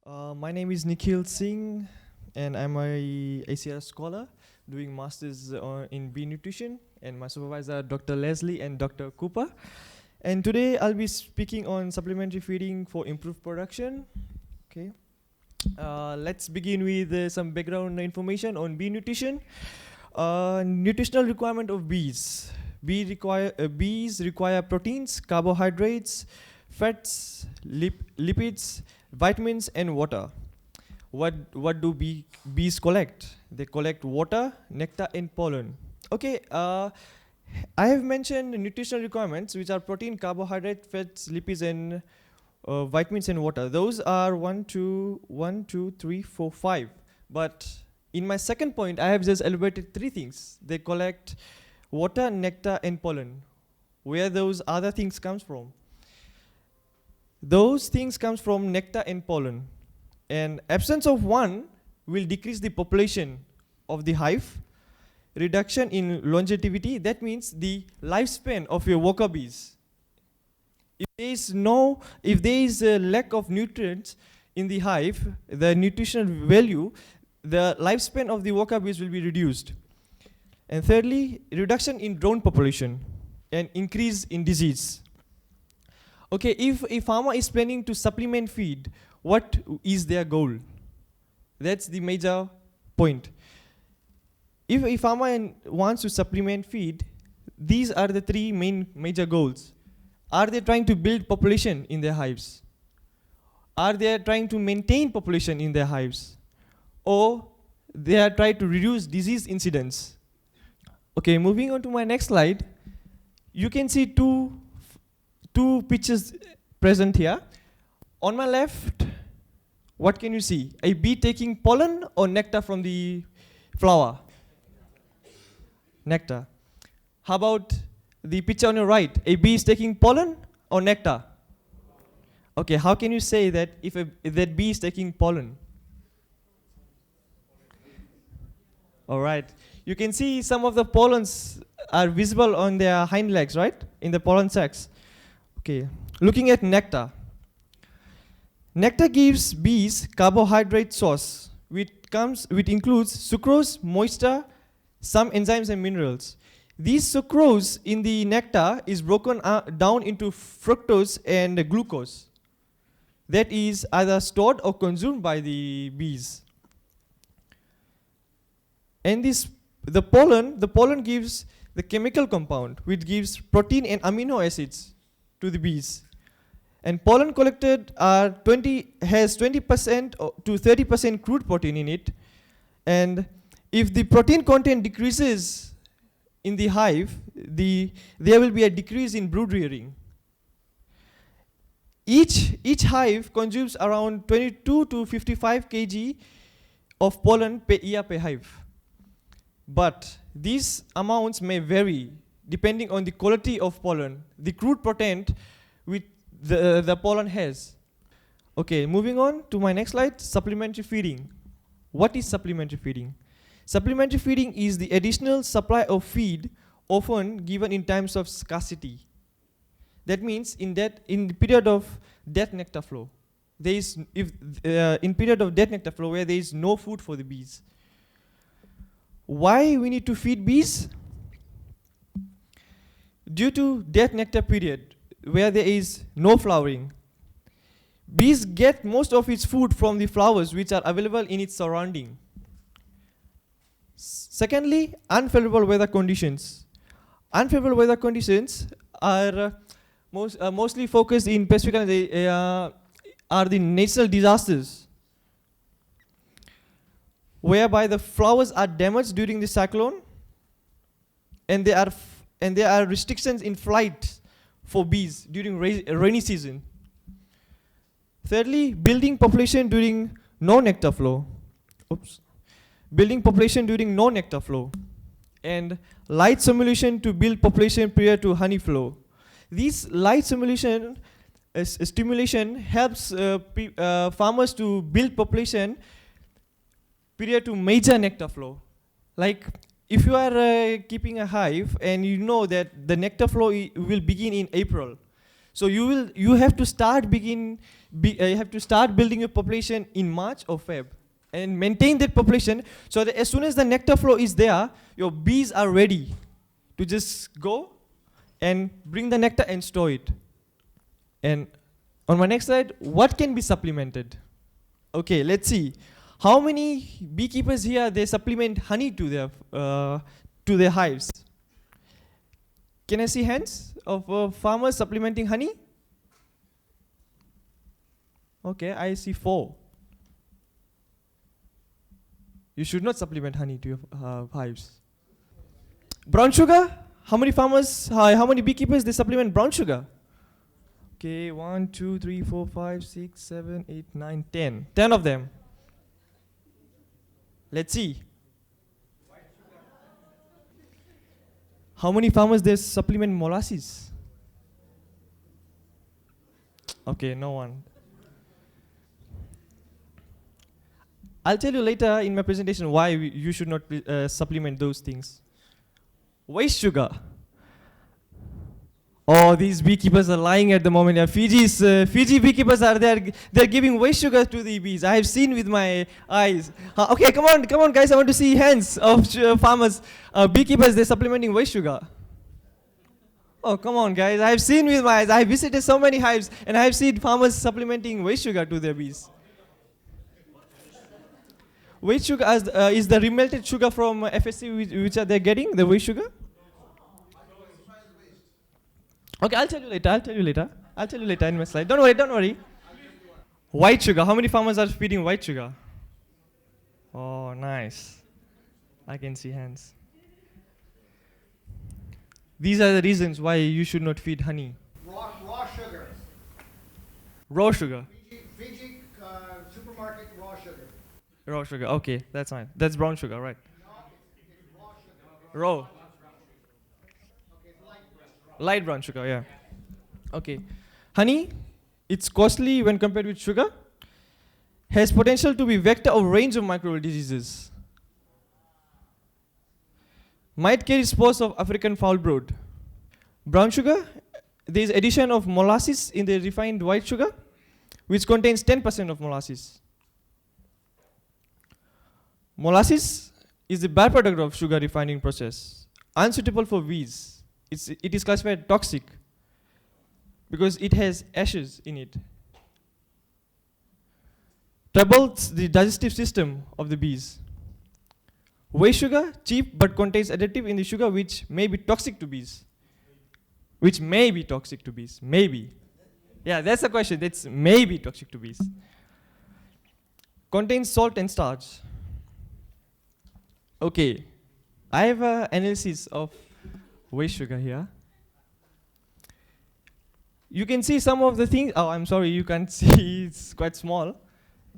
My name is Nikheel Singh, and I'm a ACR scholar doing masters in bee nutrition, and my supervisor Dr. Leslie and Dr. Cooper. And today I'll be speaking on supplementary feeding for improved production. Okay. Let's begin with some background information on bee nutrition. Nutritional requirement of bees. Bees require proteins, carbohydrates, fats, lipids, vitamins, and water. What do bees collect? They collect water, nectar, and pollen. Okay, I have mentioned nutritional requirements, which are protein, carbohydrate, fats, lipids, and vitamins and water. Those are 1, 2, 3, 4, 5. But in my second point, I have just elaborated 3 things. They collect water, nectar, and pollen. Where those other things comes from? Those things comes from nectar and pollen. And absence of one will decrease the population of the hive. Reduction in longevity, that means the lifespan of your worker bees. If there is a lack of nutrients in the hive, the nutritional value, the lifespan of the worker bees will be reduced. And thirdly, reduction in drone population and increase in disease. Okay, if a farmer is planning to supplement feed, what is their goal? That's the major point. If a farmer wants to supplement feed, these are the 3 major goals. Are they trying to build population in their hives? Are they trying to maintain population in their hives? Or they are trying to reduce disease incidence? Okay, moving on to my next slide. You can see two pictures present here. On my left, what can you see? A bee taking pollen or nectar from the flower? Nectar. How about the picture on your right? A bee is taking pollen or nectar? Okay, how can you say that if that bee is taking pollen? All right. You can see some of the pollens are visible on their hind legs, right? In the pollen sacs. Okay. Looking at nectar. Nectar gives bees carbohydrate source, which includes sucrose, moisture, some enzymes and minerals. This sucrose in the nectar is broken down into fructose and glucose that is either stored or consumed by the bees. And the pollen gives the chemical compound which gives protein and amino acids to the bees. And pollen collected has 20% to 30% crude protein in it. And if the protein content decreases in the hive, there will be a decrease in brood rearing. Each hive consumes around 22 to 55 kg of pollen per year per hive. But these amounts may vary depending on the quality of pollen, the crude protein which the pollen has. Okay, moving on to my next slide, supplementary feeding. What is supplementary feeding? Supplementary feeding is the additional supply of feed often given in times of scarcity. That means in the period of dead nectar flow, in period of dead nectar flow where there is no food for the bees. Why we need to feed bees? Due to dead nectar period where there is no flowering, bees get most of its food from the flowers which are available in its surrounding. Secondly, unfavorable weather conditions. Unfavorable weather conditions are mostly focused in Pacific are the natural disasters, whereby the flowers are damaged during the cyclone, and there are restrictions in flight for bees during rainy season. Thirdly, building population during no nectar flow. Building population during no nectar flow. And light simulation to build population prior to honey flow. This light stimulation helps farmers to build population prior to major nectar flow. Like if you are keeping a hive and you know that the nectar flow will begin in April, So you have to start you have to start building your population in March or Feb, and maintain that population so that as soon as the nectar flow is there, your bees are ready to just go and bring the nectar and store it. And on my next slide, what can be supplemented? Okay, let's see. How many beekeepers here, they supplement honey to their hives? Can I see hands of farmers supplementing honey? Okay, I see 4. You should not supplement honey to your hives. Brown sugar? How many farmers, how many beekeepers, they supplement brown sugar? Okay, 1, 2, 3, 4, 5, 6, 7, 8, 9, 10. 10 of them. Let's see. How many farmers they supplement molasses? Okay, no one. I'll tell you later in my presentation why you should not supplement those things. Waste sugar. Oh, these beekeepers are lying at the moment. Yeah, Fiji beekeepers are there. They're giving waste sugar to the bees. I have seen with my eyes. Okay, come on, guys. I want to see hands of farmers, beekeepers. They're supplementing waste sugar. Oh, come on, guys. I have seen with my eyes. I have visited so many hives, and I have seen farmers supplementing waste sugar to their bees. Waste sugar is the remelted sugar from FSC, which are they getting the waste sugar? Okay, I'll tell you later in my slide. Don't worry. White sugar. How many farmers are feeding white sugar? Oh, nice. I can see hands. These are the reasons why you should not feed honey. Raw sugar. Raw sugar. Fiji supermarket raw sugar. Raw sugar. Okay, that's fine. That's brown sugar, right? No, it's raw sugar. Raw. Okay, it's Light brown sugar, yeah. Okay. Honey, it's costly when compared with sugar. Has potential to be vector of range of microbial diseases. Might carry spores of African foul brood. Brown sugar, there is addition of molasses in the refined white sugar, which contains 10% of molasses. Molasses is the byproduct of sugar refining process, unsuitable for bees. It is classified toxic because it has ashes in it. Troubles the digestive system of the bees. Waste sugar, cheap but contains additive in the sugar which may be toxic to bees. Maybe. Yeah, that's the question. It's maybe toxic to bees. Contains salt and starch. Okay, I have an analysis of waste sugar here. You can see some of the things. Oh, I'm sorry, you can't see. It's quite small.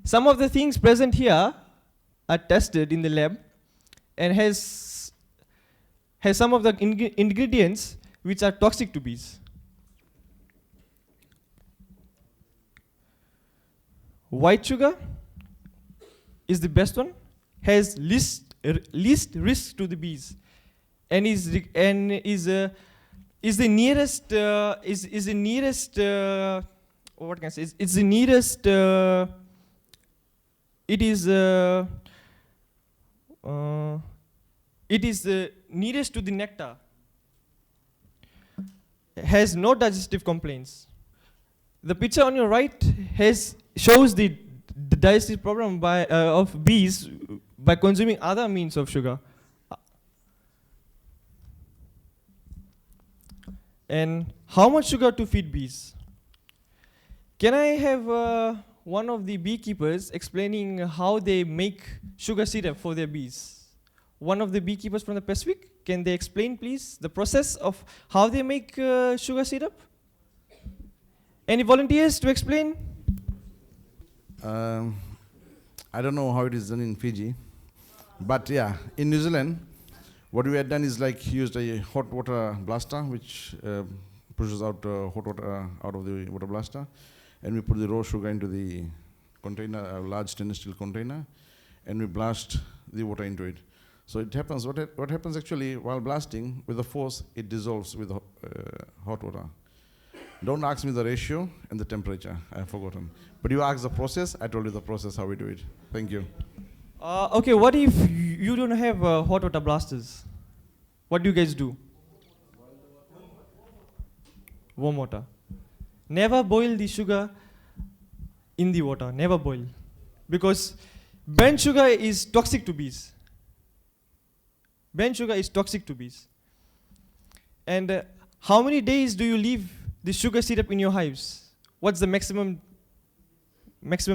Some of the things present here are tested in the lab and has some of the ingredients which are toxic to bees. White sugar is the best one, has least risk to the bees, and is the nearest what can I say? It's the nearest. It is nearest to the nectar. Has no digestive complaints. The picture on your right shows the digestive problem of bees by consuming other means of sugar. And how much sugar to feed bees? Can I have one of the beekeepers explaining how they make sugar syrup for their bees? One of the beekeepers from the Pacific, can they explain please the process of how they make sugar syrup? Any volunteers to explain? I don't know how it is done in Fiji, but yeah, in New Zealand, what we had done is like used a hot water blaster, which pushes out hot water out of the water blaster, and we put the raw sugar into the container, a large stainless steel container, and we blast the water into it. So it happens, what happens actually while blasting, with the force, it dissolves with hot water. Don't ask me the ratio and the temperature. I have forgotten. But you asked the process. I told you the process how we do it. Thank you. Okay, what if you don't have hot water blasters? What do you guys do? Warm water. Never boil the sugar in the water. Never boil. Because burnt sugar is toxic to bees. Burnt sugar is toxic to bees. And how many days do you leave the sugar syrup in your hives? What's the maximum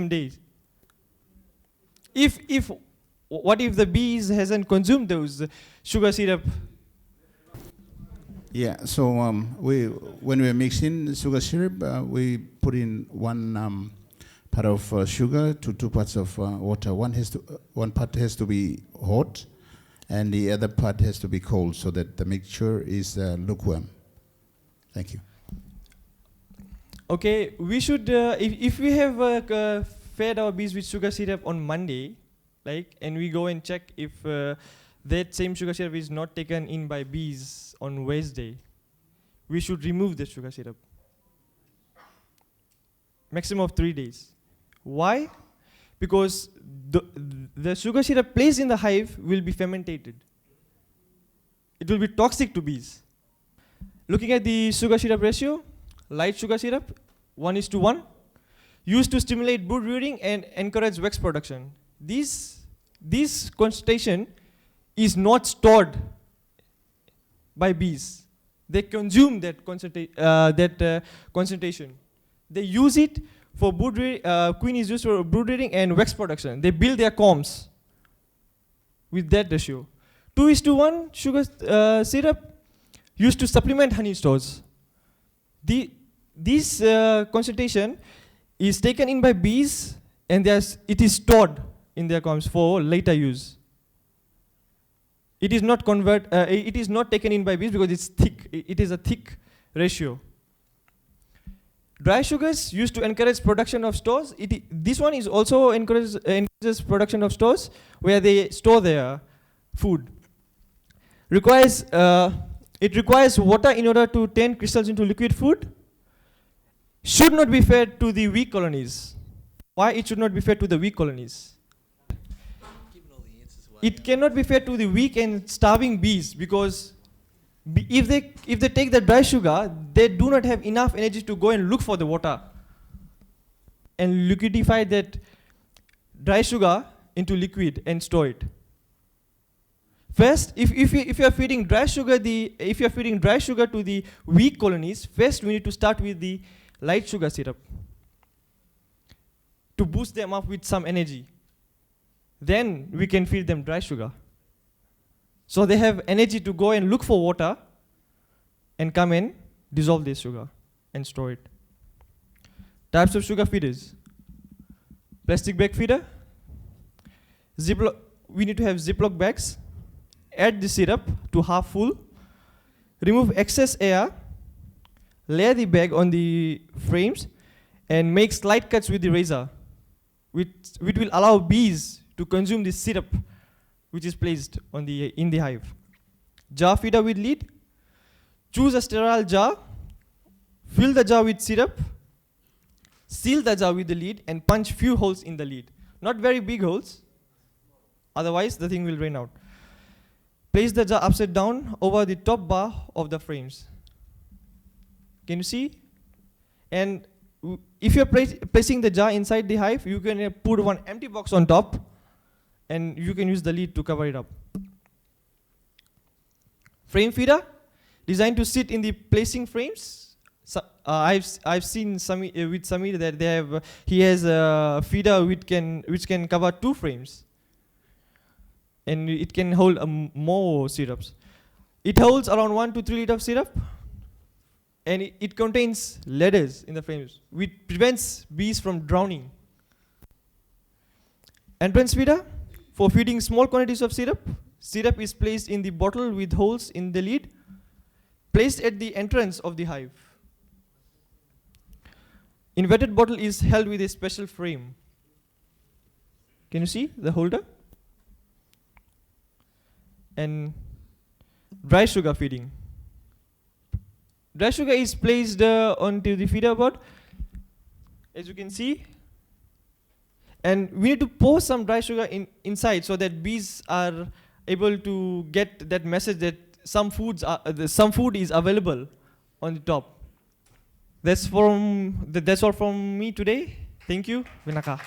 days? What if the bees hasn't consumed those sugar syrup? Yeah, so when we're mixing sugar syrup, we put in one part of sugar to 2 parts of water. One part has to be hot, and the other part has to be cold, so that the mixture is lukewarm. Thank you. Okay, we should, if we have fed our bees with sugar syrup on Monday, and we go and check if that same sugar syrup is not taken in by bees on Wednesday, we should remove the sugar syrup. Maximum of 3 days. Why? Because the sugar syrup placed in the hive will be fermented. It will be toxic to bees. Looking at the sugar syrup ratio, light sugar syrup, 1:1, used to stimulate brood rearing and encourage wax production. This concentration is not stored by bees. They consume that concentration. They use it for brood rearing. Queen is used for brood rearing and wax production. They build their combs with that ratio. 2:1 sugar syrup used to supplement honey stores. This concentration is taken in by bees, and it is stored in their combs for later use. It is not taken in by bees because it's thick. It is a thick ratio. Dry sugars used to encourage production of stores. This one is also encourages production of stores where they store their food. It requires water in order to turn crystals into liquid food. Should not be fed to the weak colonies. Why it should not be fed to the weak colonies? It cannot be fed to the weak and starving bees because if they take the dry sugar, they do not have enough energy to go and look for the water and liquidify that dry sugar into liquid and store it. First, if you are feeding dry sugar to the weak colonies, first we need to start with the light sugar syrup to boost them up with some energy. Then we can feed them dry sugar. So they have energy to go and look for water and come and dissolve this sugar and store it. Types of sugar feeders. Plastic bag feeder. We need to have Ziploc bags. Add the syrup to half full. Remove excess air. Lay the bag on the frames and make slight cuts with the razor, which will allow bees to consume the syrup which is placed in the hive. Jar feeder with lid. Choose a sterile jar. Fill the jar with syrup. Seal the jar with the lid and punch few holes in the lid. Not very big holes, otherwise the thing will drain out. Place the jar upside down over the top bar of the frames. Can you see? And if you're placing the jar inside the hive, you can put one empty box on top and you can use the lid to cover it up. Frame feeder, designed to sit in the placing frames. So, I've seen with Samir that he has a feeder which can cover 2 frames, and it can hold more syrups. It holds around 1 to 3 liters of syrup, and it contains ladders in the frames, which prevents bees from drowning. Entrance feeder, for feeding small quantities of syrup. Syrup is placed in the bottle with holes in the lid, placed at the entrance of the hive. Inverted bottle is held with a special frame. Can you see the holder? And dry sugar feeding. dry sugar is placed onto the feeder board, as you can see. And we need to pour some dry sugar inside so that bees are able to get that message that some food is available on the top. That's all from me today. Thank you. Vinaka.